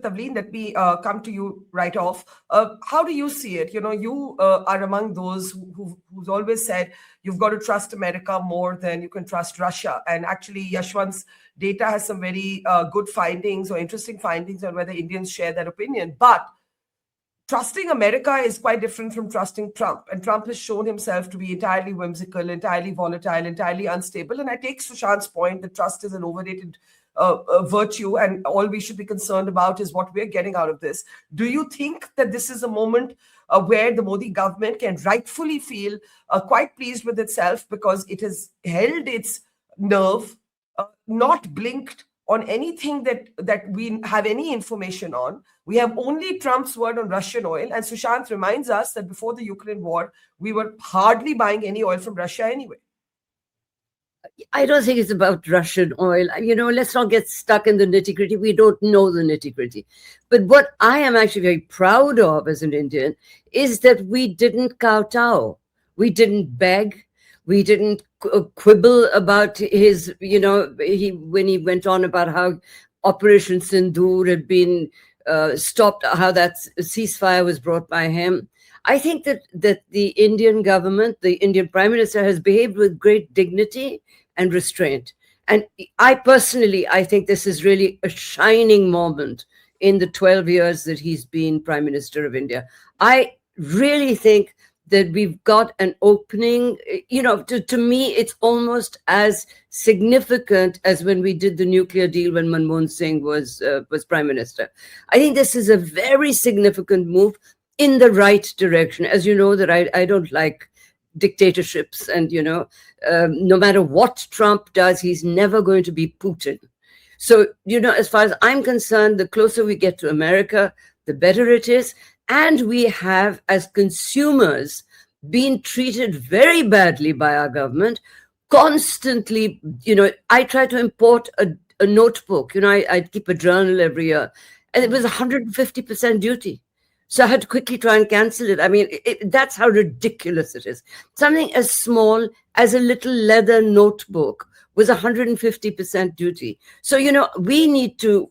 Tavleen, let me come to you right off. How do you see it? You are among those who's always said you've got to trust America more than you can trust Russia. And actually, Yashwant's data has some very good findings or interesting findings on whether Indians share that opinion. But trusting America is quite different from trusting Trump. And Trump has shown himself to be entirely whimsical, entirely volatile, entirely unstable. And I take Sushant's point that trust is an overrated virtue, and all we should be concerned about is what we're getting out of this. Do you think that this is a moment where the Modi government can rightfully feel quite pleased with itself because it has held its nerve, not blinked on anything that we have any information on? We have only Trump's word on Russian oil. And Sushant reminds us that before the Ukraine war, we were hardly buying any oil from Russia anyway. I don't think it's about Russian oil. Let's not get stuck in the nitty-gritty. We don't know the nitty-gritty. But what I am actually very proud of as an Indian is that we didn't kowtow. We didn't beg. We didn't quibble about his, when he went on about how Operation Sindoor had been stopped, how that ceasefire was brought by him. I think that the Indian government, the Indian Prime Minister, has behaved with great dignity and restraint. And I think this is really a shining moment in the 12 years that he's been Prime Minister of India. I really think that we've got an opening. To me, it's almost as significant as when we did the nuclear deal when Manmohan Singh was Prime Minister. I think this is a very significant move in the right direction. As you know, that I don't like dictatorships, and no matter what Trump does, he's never going to be Putin. So as far as I'm concerned, the closer we get to America, the better it is. And we have, as consumers, been treated very badly by our government constantly. I try to import a notebook. I keep a journal every year, and it was 150% duty. So I had to quickly try and cancel it. I mean, that's how ridiculous it is. Something as small as a little leather notebook was 150% duty. So, we need to,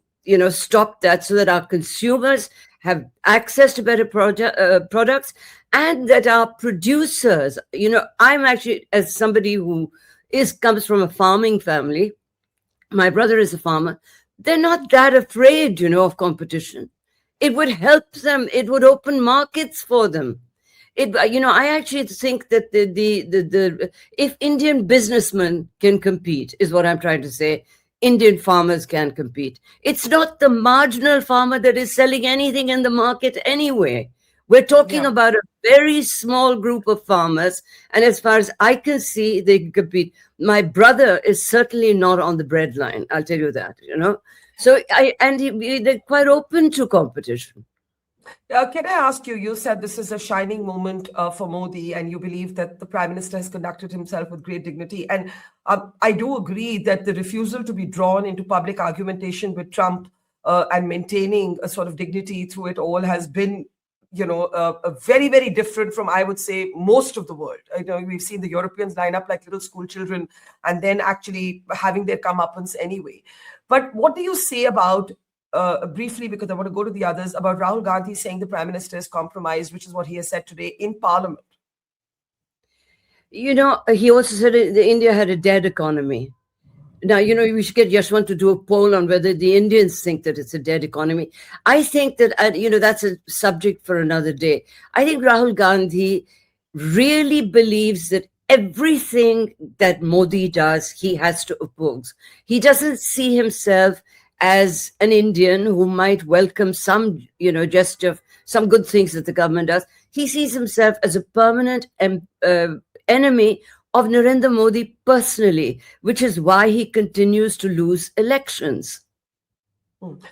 stop that so that our consumers have access to better products, and that our producers, I'm actually, as somebody who comes from a farming family, my brother is a farmer, they're not that afraid, of competition. It would help them. It would open markets for them. I actually think that if Indian businessmen can compete, is what I'm trying to say, Indian farmers can compete. It's not the marginal farmer that is selling anything in the market anyway. We're talking about a very small group of farmers, and as far as I can see, they can compete. My brother is certainly not on the breadline, I'll tell you that, So they're quite open to competition. Can I ask you, you said this is a shining moment for Modi, and you believe that the Prime Minister has conducted himself with great dignity. And I do agree that the refusal to be drawn into public argumentation with Trump and maintaining a sort of dignity through it all has been, very, very different from, I would say, most of the world. We've seen the Europeans line up like little school children and then actually having their comeuppance anyway. But what do you say about, briefly, because I want to go to the others, about Rahul Gandhi saying the Prime Minister is compromised, which is what he has said today in Parliament? He also said that India had a dead economy. Now, we should get Yashwant to do a poll on whether the Indians think that it's a dead economy. I think that, that's a subject for another day. I think Rahul Gandhi really believes that everything that Modi does, he has to oppose. He doesn't see himself as an Indian who might welcome some, gesture, some good things that the government does. He sees himself as a permanent enemy of Narendra Modi personally, which is why he continues to lose elections.